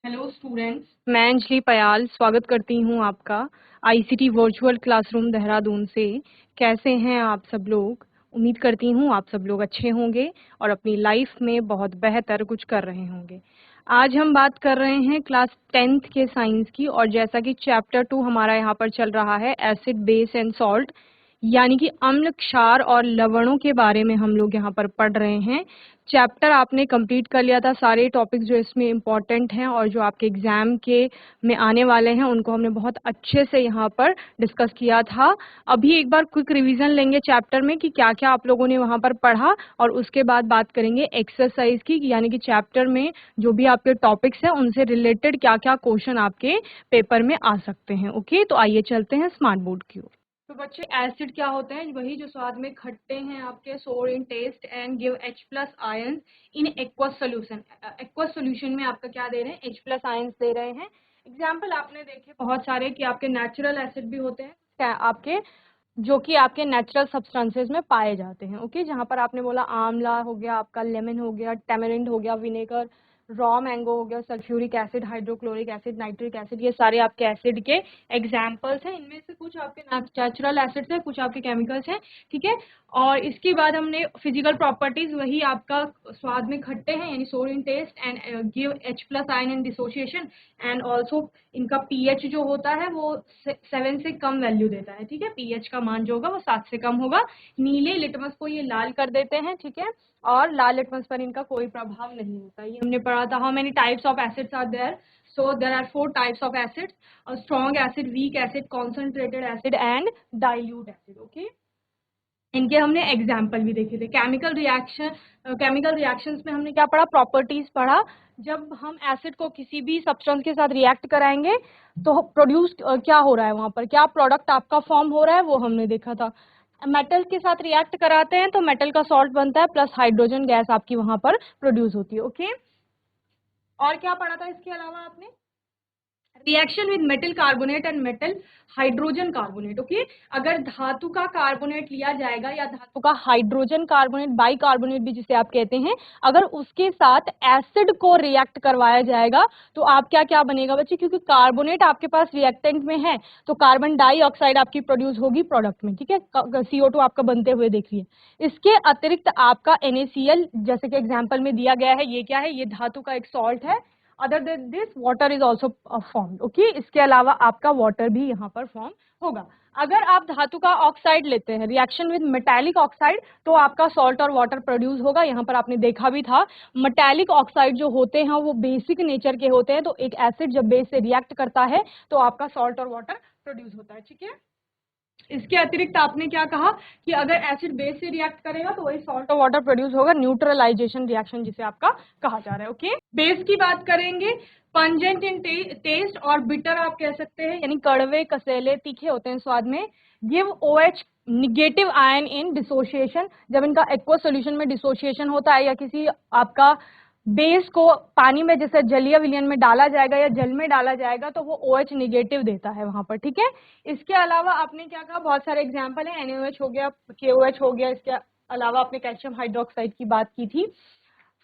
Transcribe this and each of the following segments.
Hello students, मैं अंजलि पयाल स्वागत करती हूँ आपका आईसीटी वर्चुअल क्लासरूम देहरादून से। कैसे हैं आप सब लोग? उम्मीद करती हूँ आप सब लोग अच्छे होंगे और अपनी लाइफ में बहुत बेहतर कुछ कर रहे होंगे। आज हम बात कर रहे हैं क्लास 10th के साइंस की, और जैसा कि चैप्टर 2 हमारा यहाँ पर चल रहा है एसिड बेस एंड सॉल्ट, यानी कि अम्ल क्षार और लवणों के बारे में हम लोग यहाँ पर पढ़ रहे हैं। चैप्टर आपने कंप्लीट कर लिया था, सारे टॉपिक्स जो इसमें इम्पॉर्टेंट हैं और जो आपके एग्जाम के में आने वाले हैं उनको हमने बहुत अच्छे से यहाँ पर डिस्कस किया था। अभी एक बार क्विक रिवीजन लेंगे चैप्टर में कि क्या क्या आप लोगों ने वहाँ पर पढ़ा, और उसके बाद बात करेंगे एक्सरसाइज की, यानी कि चैप्टर में जो भी आपके टॉपिक्स हैं उनसे रिलेटेड क्या क्या क्वेश्चन आपके पेपर में आ सकते हैं। ओके, तो आइए चलते हैं स्मार्ट बोर्ड की ओर। तो बच्चे, एसिड क्या होते हैं? वही जो स्वाद में खट्टे हैं, आपके sour in taste and give H plus ions in aqueous solution. Aqueous solution में आपका क्या दे रहे हैं? H प्लस आयंस दे रहे हैं। एग्जाम्पल आपने देखे बहुत सारे कि आपके नेचुरल एसिड भी होते हैं, क्या आपके जो कि आपके नेचुरल सब्सटेंसेस में पाए जाते हैं। ओके, जहाँ पर आपने बोला आंवला हो गया, आपका लेमन हो गया, टेमरिंड हो गया, विनेगर, रॉ मैंगो हो गया, sulphuric acid, hydrochloric acid, nitric acid, ये सारे आपके एसिड के एग्जाम्पल्स हैं। इनमें से कुछ आपके नेचुरल एसिड्स हैं, कुछ आपके केमिकल्स हैं। ठीक है, और इसके बाद हमने फिजिकल प्रॉपर्टीज, वही आपका स्वाद में खट्टे हैं यानी sour in taste and give H plus ion in dissociation, and also इनका पीएच जो होता है वो 7 से कम वैल्यू देता है। ठीक है, पीएच का मान जो होगा वो 7 से कम होगा। नीले लिटमस को ये लाल कर देते हैं। ठीक है, और लाल लिटमस पर इनका कोई प्रभाव नहीं होता। ये हमने पढ़ा था। How many types of acids are there? So there are 4 types of acids: a strong acid, weak acid, concentrated acid and dilute acid. Okay, इनके हमने एग्जाम्पल भी देखे थे। केमिकल रिएक्शंस में हमने क्या पढ़ा? प्रॉपर्टीज पढ़ा। जब हम एसिड को किसी भी सब्सटेंस के साथ रिएक्ट कराएंगे तो प्रोड्यूस क्या हो रहा है, वहां पर क्या प्रोडक्ट आपका फॉर्म हो रहा है, वो हमने देखा था। मेटल के साथ रिएक्ट कराते हैं तो मेटल का सॉल्ट बनता है, प्लस हाइड्रोजन गैस आपकी वहां पर प्रोड्यूस होती है। ओके, और क्या पढ़ा था इसके अलावा आपने? Reaction with metal carbonate and metal hydrogen carbonate. Okay, अगर धातु का कार्बोनेट लिया जाएगा या धातु का हाइड्रोजन कार्बोनेट, बाई कार्बोनेट भी जिसे आप कहते हैं, अगर उसके साथ एसिड को रिएक्ट करवाया जाएगा तो आप क्या क्या बनेगा बच्चे? क्योंकि कार्बोनेट आपके पास रिएक्टेंट में है तो कार्बन डाइऑक्साइड आपकी प्रोड्यूस होगी प्रोडक्ट में। ठीक है, CO2 आपका बनते हुए देखिए। इसके अतिरिक्त आपका NaCl, जैसे कि एग्जाम्पल में दिया गया है, ये क्या है? ये धातु का एक सॉल्ट है। Other than this water is also formed. Okay, इसके अलावा आपका वाटर भी यहाँ पर फॉर्म होगा। अगर आप धातु का ऑक्साइड लेते हैं रिएक्शन विद मेटालिक ऑक्साइड तो आपका सॉल्ट और वाटर प्रोड्यूस होगा। यहाँ पर आपने देखा भी था, मेटालिक ऑक्साइड जो होते हैं वो बेसिक नेचर के होते हैं, तो एक एसिड जब बेस से रिएक्ट करता है तो आपका सॉल्ट और वाटर प्रोड्यूस होता है। ठीक है, इसके अतिरिक्त आपने क्या कहा कि अगर एसिड बेस से रिएक्ट करेगा तो वही सॉल्ट और वाटर प्रोड्यूस होगा, न्यूट्रलाइजेशन रिएक्शन जिसे आपका कहा जा रहा है। ओके, बेस की बात करेंगे। पंजेंट इन टेस्ट और बिटर आप कह सकते हैं, यानी कड़वे, कसेले, तीखे होते हैं स्वाद में। Give OH negative ion in dissociation, जब इनका एक्वस सॉल्यूशन में डिसोसिएशन होता है या किसी आपका बेस को पानी में जैसे जलीय विलयन में डाला जाएगा या जल में डाला जाएगा तो वो OH निगेटिव देता है वहां पर। ठीक है, इसके अलावा आपने क्या कहा? बहुत सारे एग्जाम्पल है, NaOH हो गया, KOH हो गया। इसके अलावा आपने कैल्शियम हाइड्रोक्साइड की बात की थी।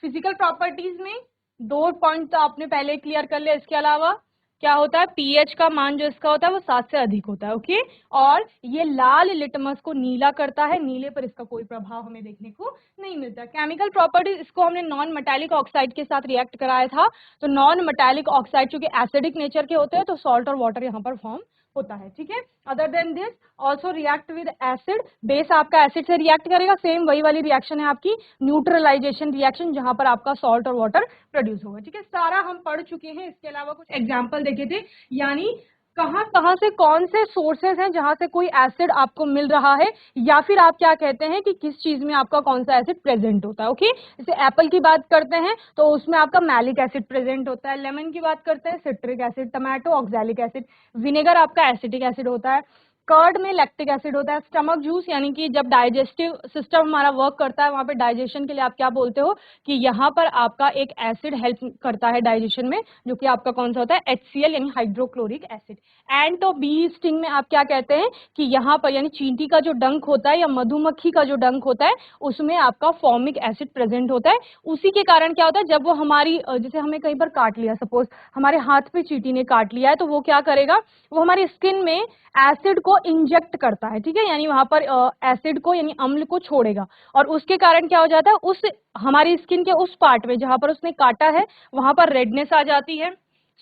फिजिकल प्रॉपर्टीज में 2 पॉइंट तो आपने पहले क्लियर कर लिया। इसके अलावा क्या होता है? पीएच का मान जो इसका होता है वो 7 से अधिक होता है। ओके, और ये लाल लिटमस को नीला करता है, नीले पर इसका कोई प्रभाव हमें देखने को नहीं मिलता। केमिकल प्रॉपर्टीज, इसको हमने नॉन मेटालिक ऑक्साइड के साथ रिएक्ट कराया था, तो नॉन मेटालिक ऑक्साइड चूंकि एसिडिक नेचर के होते हैं तो सॉल्ट और वाटर यहाँ पर फॉर्म होता है। ठीक है, other than this also react with acid, base आपका एसिड से रिएक्ट करेगा, सेम वही वाली रिएक्शन है आपकी न्यूट्रलाइजेशन रिएक्शन, जहां पर आपका सॉल्ट और वाटर प्रोड्यूस होगा। ठीक है, सारा हम पढ़ चुके हैं। इसके अलावा कुछ एग्जाम्पल देखे थे, यानी कहाँ कहाँ से कौन से सोर्सेज हैं जहां से कोई एसिड आपको मिल रहा है, या फिर आप क्या कहते हैं कि किस चीज में आपका कौन सा एसिड प्रेजेंट होता है। ओके, जैसे एप्पल की बात करते हैं तो उसमें आपका मैलिक एसिड प्रेजेंट होता है, लेमन की बात करते हैं citric acid, tomato oxalic acid, vinegar आपका एसिटिक एसिड होता है, कर्ड में लैक्टिक एसिड होता है। स्टमक जूस यानी कि जब डाइजेस्टिव सिस्टम हमारा वर्क करता है वहां पे डाइजेशन के लिए आप क्या बोलते हो कि यहाँ पर आपका एक एसिड हेल्प करता है डाइजेशन में, जो कि आपका कौन सा होता है HCl यानी हाइड्रोक्लोरिक एसिड। एंड तो बी स्टिंग में आप क्या कहते हैं कि यहाँ पर यानी चींटी का जो डंक होता है या मधुमक्खी का जो डंक होता है उसमें आपका फॉर्मिक एसिड प्रेजेंट होता है। उसी के कारण क्या होता है, जब वो हमारी जैसे हमें कहीं पर काट लिया, सपोज हमारे हाथ पे चींटी ने काट लिया है, तो वो क्या करेगा, वो हमारी स्किन में एसिड को इंजेक्ट करता है, ठीक है, यानी वहां पर एसिड को यानी अम्ल को छोड़ेगा, और उसके कारण क्या हो जाता है, उस हमारी स्किन के उस पार्ट में जहां पर उसने काटा है वहां पर रेडनेस आ जाती है,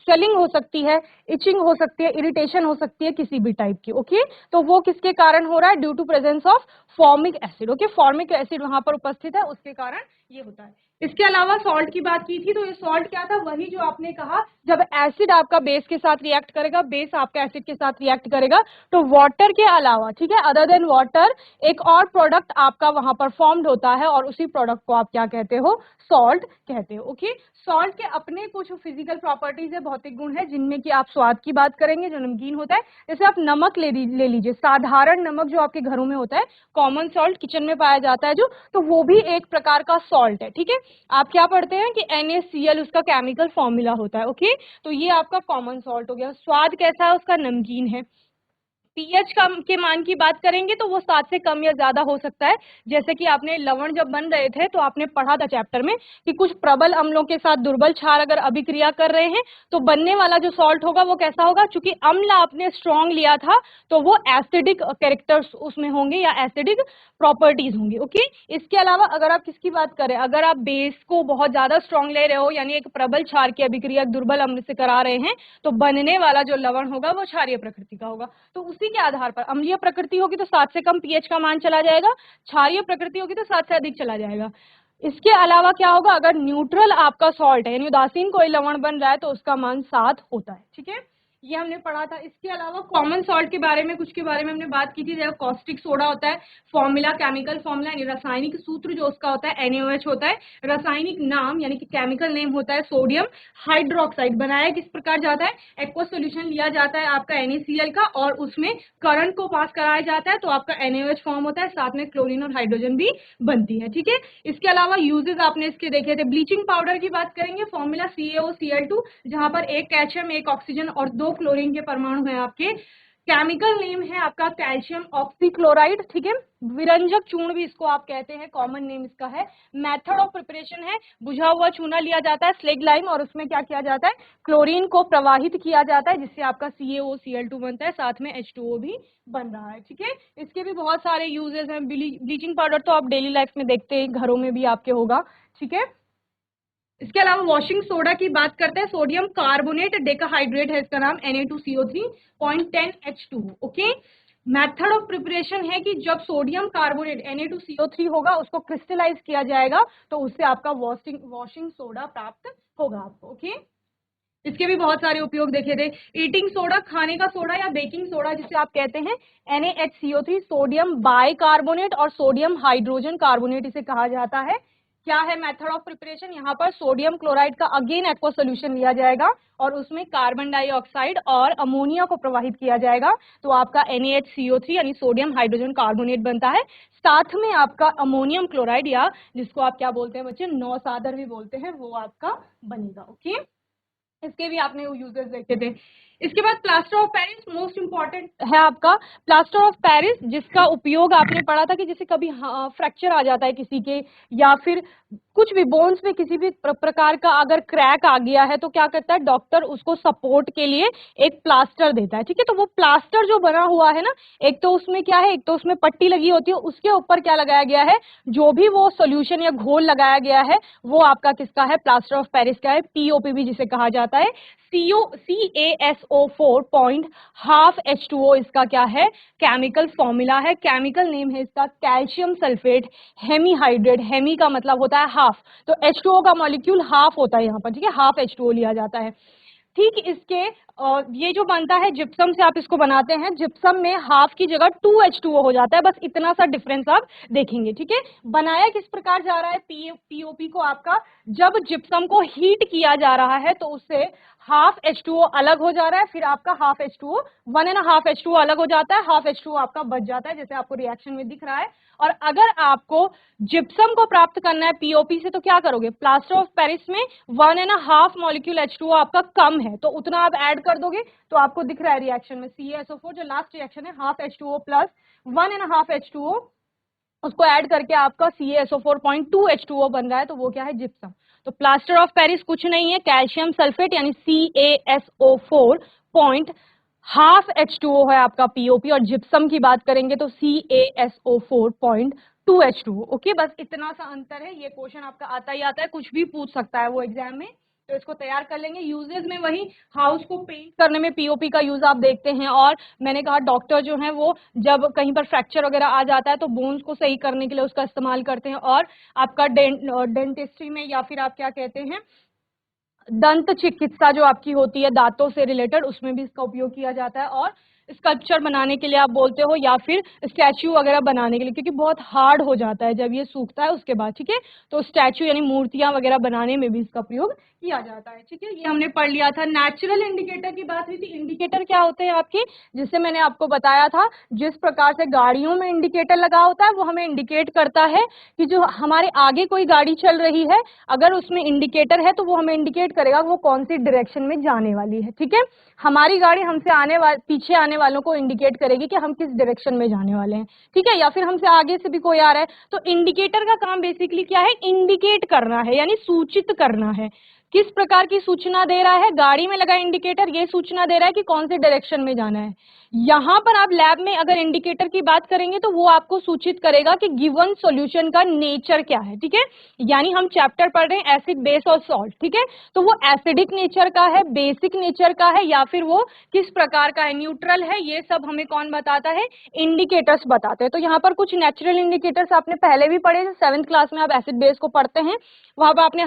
स्वेलिंग हो सकती है, इचिंग हो सकती है, इरिटेशन हो सकती है किसी भी टाइप की। ओके, तो वो किसके कारण हो रहा है, due to presence of formic acid. Okay, formic acid वहां पर उपस्थित है, उसके कारण ये होता है। इसके अलावा सॉल्ट की बात की थी, तो ये सॉल्ट क्या था, वही जो आपने कहा, जब एसिड आपका बेस के साथ रिएक्ट करेगा, बेस आपका एसिड के साथ रिएक्ट करेगा, तो वाटर के अलावा, ठीक है, अदर देन वाटर एक और प्रोडक्ट आपका वहां पर फॉर्म्ड होता है, और उसी प्रोडक्ट को आप क्या कहते हो, सॉल्ट कहते हो। ओके, सॉल्ट के अपने कुछ फिजिकल प्रॉपर्टीज है, भौतिक गुण है, जिनमें कि आप स्वाद की बात करेंगे, जो नमकीन होता है, जैसे आप नमक ले लीजिए, साधारण नमक जो आपके घरों में होता है, कॉमन सॉल्ट किचन में पाया जाता है जो, तो वो भी एक प्रकार का सॉल्ट है। ठीक है, आप क्या पढ़ते हैं कि NaCl उसका केमिकल फॉर्मूला होता है। ओके, तो ये आपका कॉमन सॉल्ट हो गया। स्वाद कैसा है उसका, नमकीन है। पीएच कम के मान की बात करेंगे तो वो 7 से कम या ज्यादा हो सकता है। जैसे कि आपने लवण जब बन रहे थे तो आपने पढ़ा था चैप्टर में कि कुछ प्रबल अम्लों के साथ दुर्बल क्षार अगर अभिक्रिया कर रहे हैं तो बनने वाला जो सॉल्ट होगा वो कैसा होगा, चूंकि अम्ल आपने स्ट्रॉन्ग लिया था तो वो एसिडिक कैरेक्टर्स उसमें होंगे या एसिडिक प्रॉपर्टीज होंगी। ओके, इसके अलावा अगर आप किसकी बात करें, अगर आप बेस को बहुत ज्यादा स्ट्रॉन्ग ले रहे हो यानी एक प्रबल क्षार की अभिक्रिया दुर्बल अम्ल से करा रहे हैं तो बनने वाला जो लवण होगा वो क्षारीय प्रकृति का होगा। तो उसी के आधार पर अम्लीय प्रकृति होगी तो 7 से कम पीएच का मान चला जाएगा, क्षारीय प्रकृति होगी तो 7 से अधिक चला जाएगा। इसके अलावा क्या होगा, अगर न्यूट्रल आपका सॉल्ट है यानी उदासीन कोई लवण बन रहा है तो उसका मान 7 होता है। ठीक है, ये हमने पढ़ा था। इसके अलावा कॉमन सॉल्ट के बारे में कुछ के बारे में हमने बात की थी, जैसे कॉस्टिक सोडा होता है, फॉर्मूला केमिकल फॉर्मूला यानी रासायनिक सूत्र जो उसका होता है NaOH होता है, रासायनिक नाम यानी कि केमिकल नेम होता है सोडियम हाइड्रोक्साइड। बनाया किस प्रकार जाता है, एक्वस सोल्यूशन लिया जाता है आपका NaCl का और उसमें करंट को पास कराया जाता है तो आपका NaOH फॉर्म होता है, साथ में क्लोरीन और हाइड्रोजन भी बनती है। ठीक है, इसके अलावा यूजेस आपने इसके देखे थे। ब्लीचिंग पाउडर की बात करेंगे, फॉर्मूला CaOCl2 जहां पर एक कैल्शियम एक ऑक्सीजन और 2 क्लोरीन के परमाणु हैं आपके। केमिकल नेम है आपका कैल्शियम ऑक्सीक्लोराइड। ठीक है, विरंजक चूर्ण भी इसको आप कहते हैं, कॉमन नेम इसका है। मेथड ऑफ प्रिपरेशन है, बुझा हुआ चूना लिया जाता है स्लेग लाइम और उसमें क्या किया जाता है, क्लोरीन को प्रवाहित किया जाता है जिससे आपका CaOCl2 बनता है, साथ में H2O भी बन रहा है। ठीक है, इसके भी बहुत सारे यूजेस हैं। ब्लीचिंग पाउडर तो आप डेली लाइफ में देखते हैं, घरों में भी आपके होगा। ठीक है, इसके अलावा वॉशिंग सोडा की बात करते हैं, सोडियम कार्बोनेट डेकाहाइड्रेट है इसका नाम, Na2CO3.10H2। Okay, method of preparation है कि जब सोडियम कार्बोनेट Na2CO3 होगा उसको क्रिस्टलाइज किया जाएगा तो उससे आपका वॉशिंग सोडा प्राप्त होगा आपको। ओके, इसके भी बहुत सारे उपयोग देखे थे। ईटिंग सोडा, खाने का सोडा या बेकिंग सोडा जिसे आप कहते हैं, NaHCO3, सोडियम बाइकार्बोनेट और सोडियम हाइड्रोजन कार्बोनेट इसे कहा जाता है। क्या है मेथड ऑफ प्रिपरेशन, यहाँ पर सोडियम क्लोराइड का अगेन एक्वा सोल्यूशन लिया जाएगा और उसमें कार्बन डाइऑक्साइड और अमोनिया को प्रवाहित किया जाएगा तो आपका NaHCO3 यानी सोडियम हाइड्रोजन कार्बोनेट बनता है। साथ में आपका अमोनियम क्लोराइड या जिसको आप क्या बोलते हैं बच्चे, नौसादर भी बोलते हैं, वो आपका बनेगा। ओके, इसके भी आपने यूजेस देखे थे। इसके बाद plaster of Paris most important है आपका। प्लास्टर ऑफ पेरिस जिसका उपयोग आपने पढ़ा था कि जैसे कभी फ्रैक्चर आ जाता है किसी के या फिर कुछ भी बोन्स में किसी भी प्रकार का अगर क्रैक आ गया है तो क्या करता है डॉक्टर, उसको सपोर्ट के लिए एक प्लास्टर देता है। ठीक है, तो वो प्लास्टर जो बना हुआ है ना, एक तो उसमें क्या है, एक तो उसमें पट्टी लगी होती है, उसके ऊपर क्या लगाया गया है, जो भी वो सोल्यूशन या घोल लगाया गया है वो आपका किसका है, प्लास्टर ऑफ पेरिस का है, POP भी जिसे कहा जाता है। CaSO4.12H2O इसका क्या है, केमिकल फॉर्मूला है, केमिकल नेम है इसका कैल्शियम सल्फेट हेमीहाइड्रेट। हेमी का मतलब होता है हाफ, तो H2O का मॉलिक्यूल हाफ होता है यहाँ पर। ठीक है, हाफ H2O लिया जाता है। ठीक, इसके ये जो बनता है जिप्सम से आप इसको बनाते हैं, जिप्सम में हाफ की जगह 2H2O हो जाता है, बस इतना सा डिफरेंस आप देखेंगे। ठीक है, बनाया किस प्रकार जा रहा है POP को आपका, जब जिप्सम को हीट किया जा रहा है तो उससे हाफ H2O अलग हो जा रहा है, फिर आपका हाफ H2O 1.5 H2O अलग हो जाता है, हाफ H2O आपका बच जाता है, जैसे आपको रिएक्शन में दिख रहा है। और अगर आपको जिप्सम को प्राप्त करना है पीओपी से तो क्या करोगे, प्लास्टर ऑफ पेरिस में 1.5 मॉलिक्यूल H2O आपका कम है तो उतना आप ऐड कर दोगे, तो आपको दिख रहा है रिएक्शन में CaSO4 जो लास्ट रिएक्शन है हाफ H2O प्लस 1.5 H2O, उसको ऐड करके आपका CaSO4.2 H2O बन रहा है, तो वो क्या है, जिप्सम। तो प्लास्टर ऑफ पेरिस कुछ नहीं है, कैल्शियम सल्फेट यानी CaSO4 पॉइंट हाफ H2O है आपका पीओपी, और जिप्सम की बात करेंगे तो CaSO4.2 H2O। ओके, बस इतना सा अंतर है। ये क्वेश्चन आपका आता ही आता है, कुछ भी पूछ सकता है वो एग्जाम में, तो इसको तैयार कर लेंगे। यूजेस में वही हाउस को पेंट करने में पीओपी का यूज आप देखते हैं, और मैंने कहा डॉक्टर जो है वो जब कहीं पर फ्रैक्चर वगैरह आ जाता है तो बोन्स को सही करने के लिए उसका इस्तेमाल करते हैं, और आपका डेंटिस्ट्री में या फिर आप क्या कहते हैं दंत चिकित्सा जो आपकी होती है दांतों से रिलेटेड, उसमें भी इसका उपयोग किया जाता है, और स्कल्पचर बनाने के लिए आप बोलते हो, या फिर स्टैचू वगैरह बनाने के लिए, क्योंकि बहुत हार्ड हो जाता है जब ये सूखता है उसके बाद, ठीक है। तो स्टैचू यानी मूर्तियां वगैरह बनाने में भी इसका प्रयोग किया जाता है, ठीक है। ये हमने पढ़ लिया था। नेचुरल इंडिकेटर की बात हुई थी। इंडिकेटर क्या होते हैं आपके, जिससे मैंने आपको बताया था जिस प्रकार से गाड़ियों में इंडिकेटर लगा होता है वो हमें इंडिकेट करता है कि जो हमारे आगे कोई गाड़ी चल रही है, अगर उसमें इंडिकेटर है तो वो हमें इंडिकेट करेगा वो कौन सी डायरेक्शन में जाने वाली है, ठीक है। हमारी गाड़ी हमसे पीछे आने वालों को इंडिकेट करेगी कि हम किस डायरेक्शन में जाने वाले हैं, ठीक है, या फिर हमसे आगे से भी कोई आ रहा है। तो इंडिकेटर का काम बेसिकली क्या है, इंडिकेट करना है, यानी सूचित करना है। किस प्रकार की सूचना दे रहा है, गाड़ी में लगा इंडिकेटर ये सूचना दे रहा है कि कौन से डायरेक्शन में जाना है। यहां पर आप लैब में अगर इंडिकेटर की बात करेंगे तो वो आपको सूचित करेगा कि गिवन सॉल्यूशन का नेचर क्या है, ठीक है। यानी हम चैप्टर पढ़ रहे हैं एसिड बेस और सॉल्ट, ठीक है, तो वो एसिडिक नेचर का है, बेसिक नेचर का है, या फिर वो किस प्रकार का है, न्यूट्रल है, ये सब हमें कौन बताता है, इंडिकेटर्स बताते हैं। तो यहाँ पर कुछ नेचुरल इंडिकेटर्स आपने पहले भी पढ़े, 7th क्लास में आप एसिड बेस को पढ़ते हैं, वहां पर आपने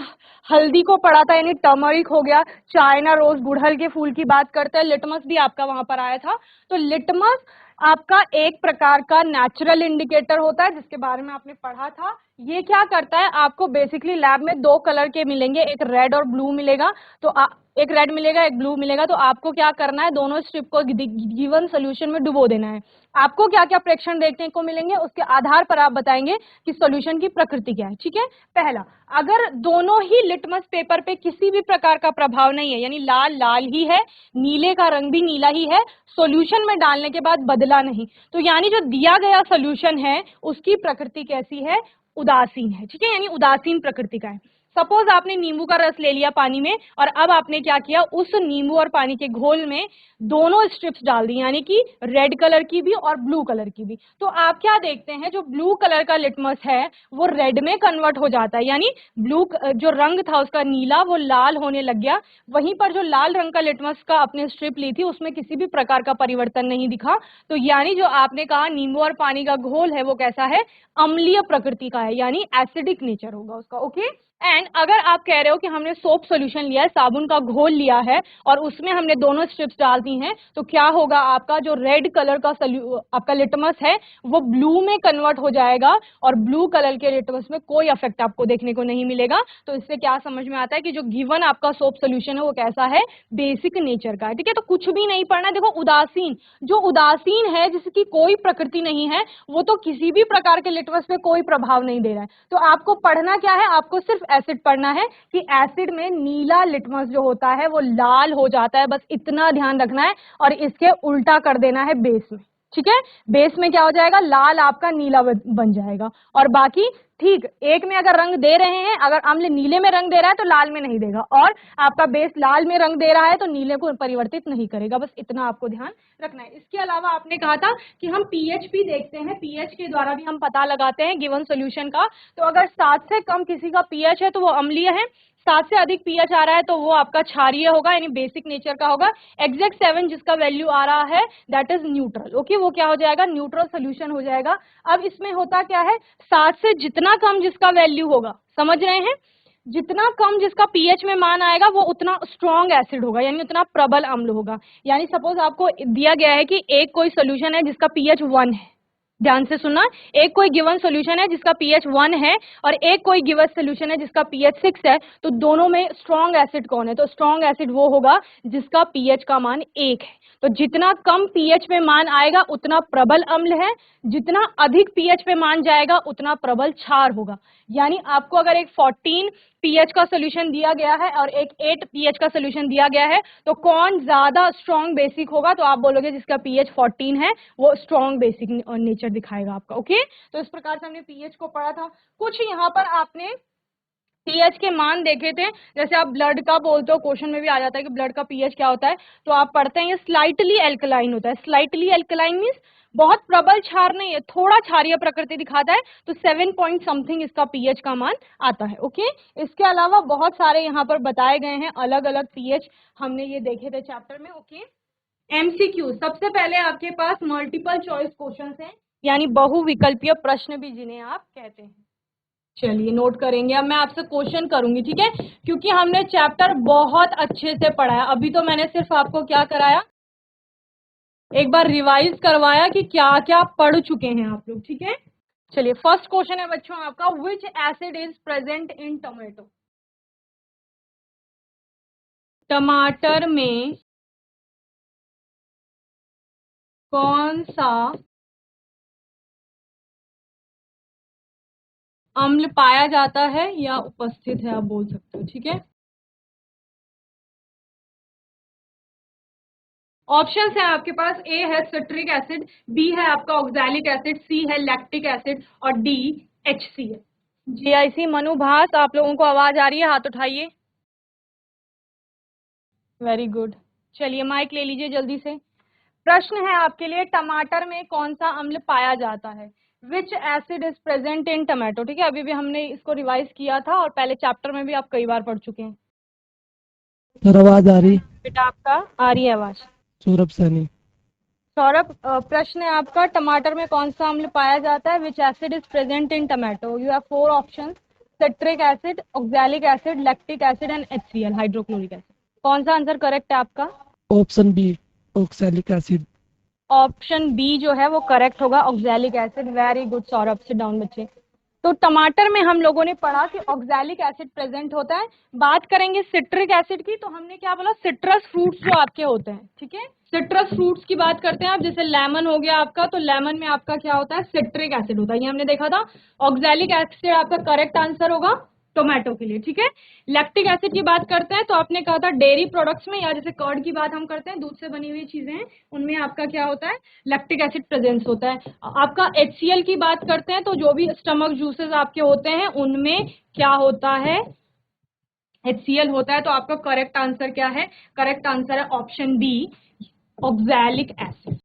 हल्दी को पढ़ा था, यानी टर्मरिक हो गया, चाइना रोज गुड़हल के फूल की बात करते हैं, लिटमस भी आपका वहां पर आया था। तो लिटमस आपका एक प्रकार का नेचुरल इंडिकेटर होता है जिसके बारे में आपने पढ़ा था। ये क्या करता है, आपको बेसिकली लैब में 2 कलर के मिलेंगे, एक रेड और ब्लू मिलेगा, तो एक रेड मिलेगा एक ब्लू मिलेगा, तो आपको क्या करना है, दोनों स्ट्रिप को गिवन सोल्यूशन में डुबो देना है। आपको क्या क्या प्रेक्षण देखने को मिलेंगे उसके आधार पर आप बताएंगे कि सॉल्यूशन की प्रकृति क्या है, ठीक है। पहला, अगर दोनों ही लिटमस पेपर पे किसी भी प्रकार का प्रभाव नहीं है, यानी लाल लाल ही है, नीले का रंग भी नीला ही है, सॉल्यूशन में डालने के बाद बदला नहीं, तो यानी जो दिया गया सॉल्यूशन है उसकी प्रकृति कैसी है, उदासीन है, ठीक है, यानी उदासीन प्रकृति का है। सपोज आपने नींबू का रस ले लिया पानी में, और अब आपने क्या किया, उस नींबू और पानी के घोल में दोनों स्ट्रिप्स डाल दी, यानी कि रेड कलर की भी और ब्लू कलर की भी। तो आप क्या देखते हैं, जो ब्लू कलर का लिटमस है वो रेड में कन्वर्ट हो जाता है, यानी ब्लू जो रंग था उसका नीला वो लाल होने लग गया। वहीं पर जो लाल रंग का लिटमस का अपने स्ट्रिप ली थी उसमें किसी भी प्रकार का परिवर्तन नहीं दिखा। तो यानी जो आपने कहा नींबू और पानी का घोल है वो कैसा है, अम्लीय प्रकृति का है, यानी एसिडिक नेचर होगा उसका, ओके। एंड अगर आप कह रहे हो कि हमने सोप सॉल्यूशन लिया है, साबुन का घोल लिया है और उसमें हमने दोनों स्ट्रिप्स डाल दी हैं, तो क्या होगा, आपका जो रेड कलर का आपका लिटमस है वो ब्लू में कन्वर्ट हो जाएगा, और ब्लू कलर के लिटमस में कोई इफेक्ट आपको देखने को नहीं मिलेगा। तो इससे क्या समझ में आता है कि जो गिवन आपका सोप सॉल्यूशन है वो कैसा है, बेसिक नेचर का है, ठीक है। तो कुछ भी नहीं पढ़ना, देखो उदासीन, जो उदासीन है जिसकी कोई प्रकृति नहीं है वो तो किसी भी प्रकार के लिटमस पे कोई प्रभाव नहीं दे रहा है। तो आपको पढ़ना क्या है, आपको सिर्फ एसिड पढ़ना है कि एसिड में नीला लिटमस जो होता है वो लाल हो जाता है, बस इतना ध्यान रखना है, और इसके उल्टा कर देना है बेस में, ठीक है। बेस में क्या हो जाएगा, लाल आपका नीला बन जाएगा, और बाकी ठीक एक में अगर रंग दे रहे हैं, अगर अम्ल नीले में रंग दे रहा है तो लाल में नहीं देगा, और आपका बेस लाल में रंग दे रहा है तो नीले को परिवर्तित नहीं करेगा, बस इतना आपको ध्यान रखना है। इसके अलावा आपने कहा था कि हम पीएच भी देखते हैं, पीएच के द्वारा भी हम पता लगाते हैं गिवन सोल्यूशन का। तो अगर 7 से कम किसी का पीएच है तो वो अम्लीय है, 7 से अधिक पीएच आ रहा है तो वो आपका क्षारीय होगा, यानी बेसिक नेचर का होगा। एग्जैक्ट 7 जिसका वैल्यू आ रहा है दैट इज न्यूट्रल, ओके, वो क्या हो जाएगा, न्यूट्रल सोल्यूशन हो जाएगा। अब इसमें होता क्या है, 7 से जितना कम जिसका वैल्यू होगा, समझ रहे हैं, जितना कम जिसका पीएच में मान आएगा वो उतना स्ट्रॉन्ग एसिड होगा, यानी उतना प्रबल अम्ल होगा। यानी सपोज आपको दिया गया है कि एक कोई सोल्यूशन है जिसका पीएच 1 है, ध्यान से सुनना, एक कोई गिवन सॉल्यूशन है जिसका पीएच 1 है और एक कोई गिवन सॉल्यूशन है जिसका पीएच 6 है, तो दोनों में स्ट्रॉन्ग एसिड कौन है? तो स्ट्रॉन्ग एसिड वो होगा जिसका पीएच का मान 1 है। तो जितना कम पीएच पे मान आएगा उतना प्रबल अम्ल है, जितना अधिक पीएच पे मान जाएगा उतना प्रबल क्षार होगा। यानी आपको अगर एक 14 पीएच का सॉल्यूशन दिया गया है और एक 8 पीएच का सॉल्यूशन दिया गया है, तो कौन ज्यादा स्ट्रॉन्ग बेसिक होगा? तो आप बोलोगे जिसका पीएच 14 है वो स्ट्रॉन्ग बेसिक नेचर दिखाएगा आपका। ओके, तो इस प्रकार से हमने पीएच को पढ़ा था। कुछ यहाँ पर आपने पीएच के मान देखे थे, जैसे आप ब्लड का बोलते हो, क्वेश्चन में भी आ जाता है कि ब्लड का पीएच क्या होता है, तो आप पढ़ते हैं ये स्लाइटली एल्कलाइन होता है। स्लाइटली एल्कलाइन मींस बहुत प्रबल क्षार नहीं है, थोड़ा क्षारीय प्रकृति दिखाता है, तो 7 पॉइंट समथिंग इसका पीएच का मान आता है। ओके, इसके अलावा बहुत सारे यहाँ पर बताए गए हैं अलग अलग पीएच, हमने ये देखे थे चैप्टर में। ओके, एमसीक्यू, सबसे पहले आपके पास मल्टीपल चॉइस क्वेश्चन हैं, यानी बहुविकल्पीय प्रश्न भी जिन्हें आप कहते हैं। चलिए नोट करेंगे। अब मैं आपसे क्वेश्चन करूंगी, ठीक है, क्योंकि हमने चैप्टर बहुत अच्छे से पढ़ा है। अभी तो मैंने सिर्फ आपको क्या कराया, एक बार रिवाइज करवाया कि क्या क्या पढ़ चुके हैं आप लोग, ठीक है। चलिए फर्स्ट क्वेश्चन है बच्चों आपका, विच acid is present in tomato? टमाटर में कौन सा अम्ल पाया जाता है या उपस्थित है, आप बोल सकते हो, ठीक है। ऑप्शन है आपके पास, ए है सिट्रिक एसिड, बी है आपका ऑक्सैलिक एसिड, सी है लैक्टिक एसिड और डी HCl है। जीआईसी मनुभास, आप लोगों को आवाज आ रही है? हाथ उठाइए। Very good. चलिए माइक ले लीजिए जल्दी से। प्रश्न है आपके लिए, टमाटर में कौन सा अम्ल पाया जाता है? Which acid is present in tomato, ठीक है। अभी भी हमने इसको रिवाइज किया था और पहले चैप्टर में भी आप कई बार पढ़ चुके हैं। सर आवाज आ रही? बेटा आपका आ रही है आवाज। सौरभ सैनी। सौरभ, प्रश्न है आपका, टमाटर में कौन सा अम्ल पाया जाता है? Which acid is present in tomato? You have 4 option, citric acid, oxalic acid, lactic acid and HCl, hydrochloric acid. कौन सा आंसर करेक्ट है आपका? Option B, oxalic acid. Option B जो है वो करेक्ट होगा, oxalic acid. Very good Saurabh, sit down बच्चे। तो टमाटर में हम लोगों ने पढ़ा कि ऑक्सैलिक एसिड प्रेजेंट होता है। बात करेंगे सिट्रिक एसिड की, तो हमने क्या बोला, सिट्रस फ्रूट्स जो आपके होते हैं, ठीक है, सिट्रस फ्रूट्स की बात करते हैं आप, जैसे लेमन हो गया आपका, तो लेमन में आपका क्या होता है, सिट्रिक एसिड होता है, ये हमने देखा था। ऑक्सैलिक एसिड आपका करेक्ट आंसर होगा टोमेटो के लिए, ठीक है। लैक्टिक एसिड की बात करते हैं तो आपने कहा था डेयरी प्रोडक्ट्स में, या जैसे कर्ड की बात हम करते हैं, दूध से बनी हुई चीजें हैं, उनमें आपका क्या होता है, लैक्टिक एसिड प्रेजेंस होता है। आपका HCl की बात करते हैं तो जो भी स्टमक जूसेस आपके होते हैं उनमें क्या होता है, HCl होता है। तो आपका करेक्ट आंसर क्या है? करेक्ट आंसर है option B, oxalic acid.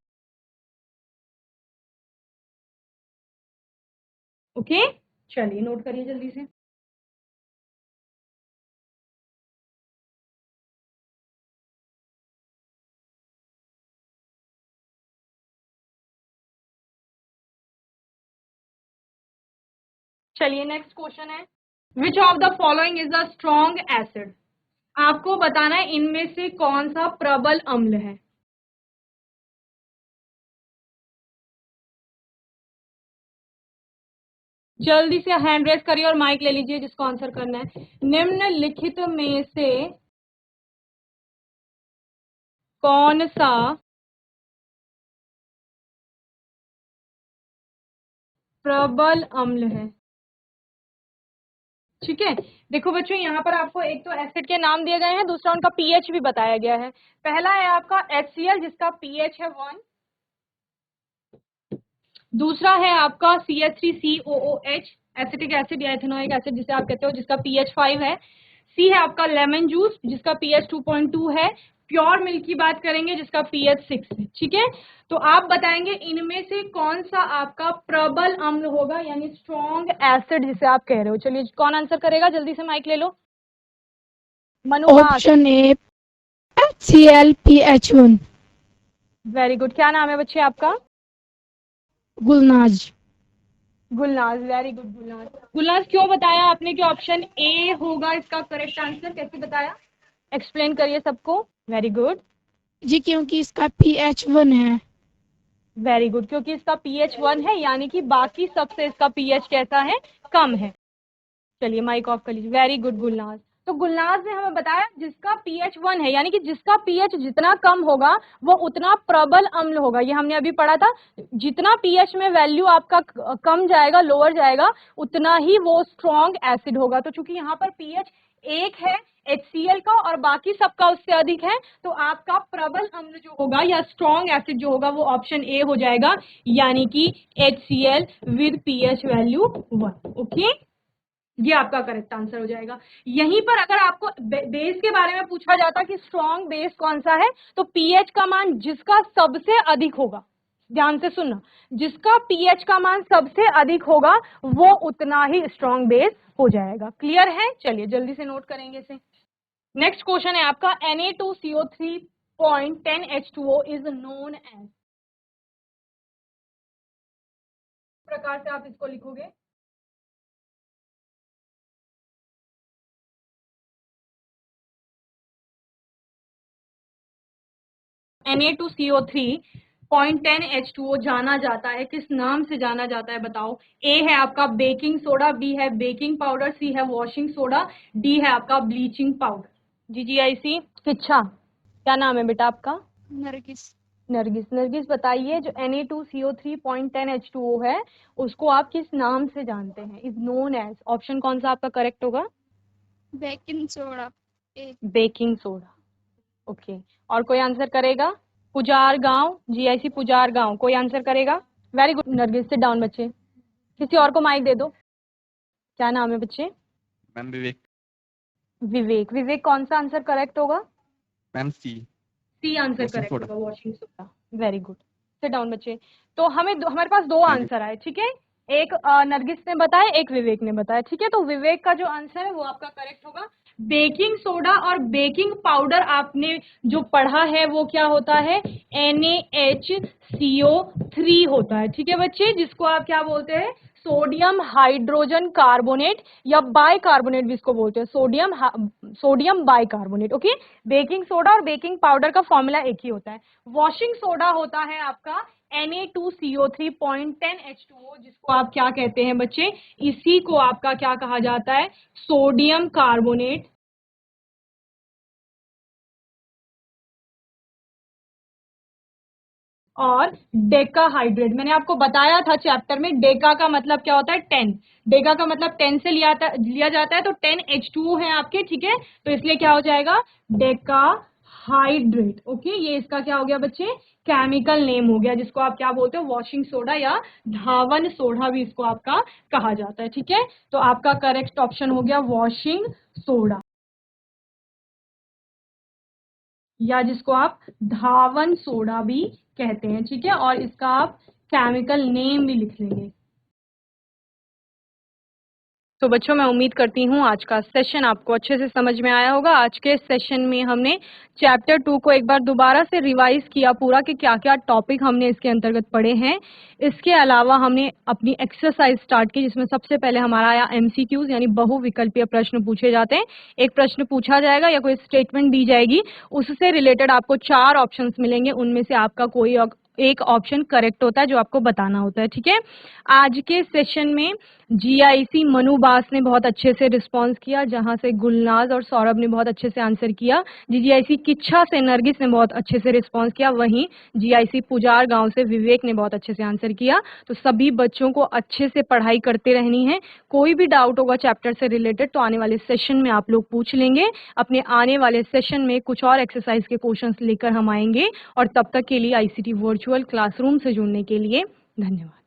Okay, चलिए नोट करिए जल्दी से। चलिए नेक्स्ट क्वेश्चन है, which of the following is a strong acid? आपको बताना है इनमें से कौन सा प्रबल अम्ल है। जल्दी से हैंड रेस करिए और माइक ले लीजिए जिसको आंसर करना है। निम्नलिखित में से कौन सा प्रबल अम्ल है, ठीक है। देखो बच्चों, यहाँ पर आपको एक तो एसिड के नाम दिए गए हैं, दूसरा उनका पीएच भी बताया गया है। पहला है आपका HCl जिसका पीएच है 1, दूसरा है आपका CH3COOH एसिटिक एसिड या एथेनोइक एसिड जिसे आप कहते हो, जिसका पीएच 5 है। सी है आपका लेमन जूस जिसका पीएच 2.2 है। प्योर मिल्क की बात करेंगे जिसका पीएच 6 है, ठीक है। तो आप बताएंगे इनमें से कौन सा आपका प्रबल अम्ल होगा, यानी स्ट्रॉन्ग एसिड जिसे आप कह रहे हो। चलिए कौन आंसर करेगा, जल्दी से माइक ले लो। मनुभास। Option A, HClPH1। Very good. क्या नाम है बच्चे आपका? गुलनाज। Gulnaz, very good Gulnaz. गुलनाज, क्यों बताया आपने कि ऑप्शन ए होगा इसका करेक्ट आंसर, कैसे बताया, एक्सप्लेन करिए सबको। Very good. जी क्योंकि इसका pH 1 है। वेरी गुड, क्योंकि इसका pH 1 है, यानी कि बाकी सबसे इसका pH कैसा है, कम है। चलिए माइक ऑफ कर लीजिए। Very good Gulnaz. तो गुलनाज ने हमें बताया जिसका pH 1 है, यानी कि जिसका pH जितना कम होगा वो उतना प्रबल अम्ल होगा। ये हमने अभी पढ़ा था, जितना pH में वैल्यू आपका कम जाएगा, लोअर जाएगा, उतना ही वो स्ट्रॉन्ग एसिड होगा। तो चूंकि यहाँ पर pH 1 है HCl का और बाकी सबका उससे अधिक है, तो आपका प्रबल अम्ल जो होगा या स्ट्रॉन्ग एसिड जो होगा वो ऑप्शन ए हो जाएगा, यानी कि HCl with pH value 1। Okay, ये आपका करेक्ट आंसर हो जाएगा। यहीं पर अगर आपको बेस के बारे में पूछा जाता कि स्ट्रॉन्ग बेस कौन सा है, तो pH का मान जिसका सबसे अधिक होगा, ध्यान से सुनना, जिसका pH का मान सबसे अधिक होगा वो उतना ही स्ट्रॉन्ग बेस हो जाएगा। क्लियर है? चलिए जल्दी से नोट करेंगे इसे। नेक्स्ट क्वेश्चन है आपका, Na2CO3.10H2O इज नोन एज, प्रकार से आप इसको लिखोगे। Na2CO3.10H2O जाना जाता है, किस नाम से जाना जाता है बताओ? ए है आपका बेकिंग सोडा, बी है बेकिंग पाउडर, सी है वॉशिंग सोडा, डी है आपका ब्लीचिंग पाउडर। GGIC किच्छा, क्या नाम है बेटा आपका? नरगिस। नरगिस। नरगिस बताइए, जो Na2CO3.10H2O है उसको आप किस नाम से जानते हैं? इज नोन एज, ऑप्शन कौन सा आपका करेक्ट होगा? Baking soda. Baking soda. Okay, और कोई आंसर करेगा? पुजार गांव, GIC पुजार गांव, कोई आंसर करेगा? Very good Nargis, seat down बच्चे। किसी और को माइक दे दो। क्या नाम है बच्चे? मैम विवेक। विवेक। विवेक कौन सा आंसर करेक्ट होगा? Ma'am C. C answer Washing correct soda। होगा, washing soda. Very good, sit down बच्चे। तो हमारे पास दो आंसर आए, ठीक है, एक नरगिस ने बताया, एक विवेक ने बताया, ठीक है। तो विवेक का जो आंसर है वो आपका करेक्ट होगा। बेकिंग सोडा और बेकिंग पाउडर आपने जो पढ़ा है वो क्या होता है? NaHCO3 होता है, ठीक है बच्चे, जिसको आप क्या बोलते हैं? सोडियम हाइड्रोजन कार्बोनेट या बाइकार्बोनेट भी इसको बोलते हैं, sodium bicarbonate. Okay, baking soda और बेकिंग पाउडर का फॉर्मूला एक ही होता है। वॉशिंग सोडा होता है आपका Na2CO3.10H2O, जिसको आप क्या कहते हैं बच्चे? इसी को आपका क्या कहा जाता है? सोडियम कार्बोनेट और डेकाहाइड्रेट। मैंने आपको बताया था चैप्टर में, डेका का मतलब क्या होता है? 10। डेका का मतलब 10 से लिया जाता है, तो 10H2O है आपके, ठीक है, तो इसलिए क्या हो जाएगा? डेकाहाइड्रेट। ओके, ये इसका क्या हो गया बच्चे? केमिकल नेम हो गया, जिसको आप क्या बोलते हो? वॉशिंग सोडा या धावन सोडा भी इसको आपका कहा जाता है, ठीक है। तो आपका करेक्ट ऑप्शन हो गया वॉशिंग सोडा, या जिसको आप धावन सोडा भी कहते हैं, ठीक है, और इसका आप केमिकल नेम भी लिख लेंगे। तो बच्चों, मैं उम्मीद करती हूँ आज का सेशन आपको अच्छे से समझ में आया होगा। आज के सेशन में हमने चैप्टर 2 को एक बार दोबारा से रिवाइज किया पूरा, कि क्या क्या टॉपिक हमने इसके अंतर्गत पढ़े हैं। इसके अलावा हमने अपनी एक्सरसाइज स्टार्ट की, जिसमें सबसे पहले हमारा आया MCQs, यानी बहुविकल्पीय प्रश्न पूछे जाते हैं। एक प्रश्न पूछा जाएगा या कोई स्टेटमेंट दी जाएगी, उससे रिलेटेड आपको 4 ऑप्शंस मिलेंगे, उनमें से आपका कोई एक ऑप्शन करेक्ट होता है जो आपको बताना होता है, ठीक है। आज के सेशन में GIC मनुबास ने बहुत अच्छे से रिस्पॉन्स किया, जहां से गुलनाज और सौरभ ने बहुत अच्छे से आंसर किया। GIC किच्छा से नरगिस ने बहुत अच्छे से रिस्पॉन्स किया, वहीं GIC पुजार गांव से विवेक ने बहुत अच्छे से आंसर किया। तो सभी बच्चों को अच्छे से पढ़ाई करते रहनी है। कोई भी डाउट होगा चैप्टर से रिलेटेड तो आने वाले सेशन में आप लोग पूछ लेंगे। अपने आने वाले सेशन में कुछ और एक्सरसाइज के क्वेश्चंस लेकर हम आएंगे, और तब तक के लिए ICT वर्चुअल क्लासरूम से जुड़ने के लिए धन्यवाद।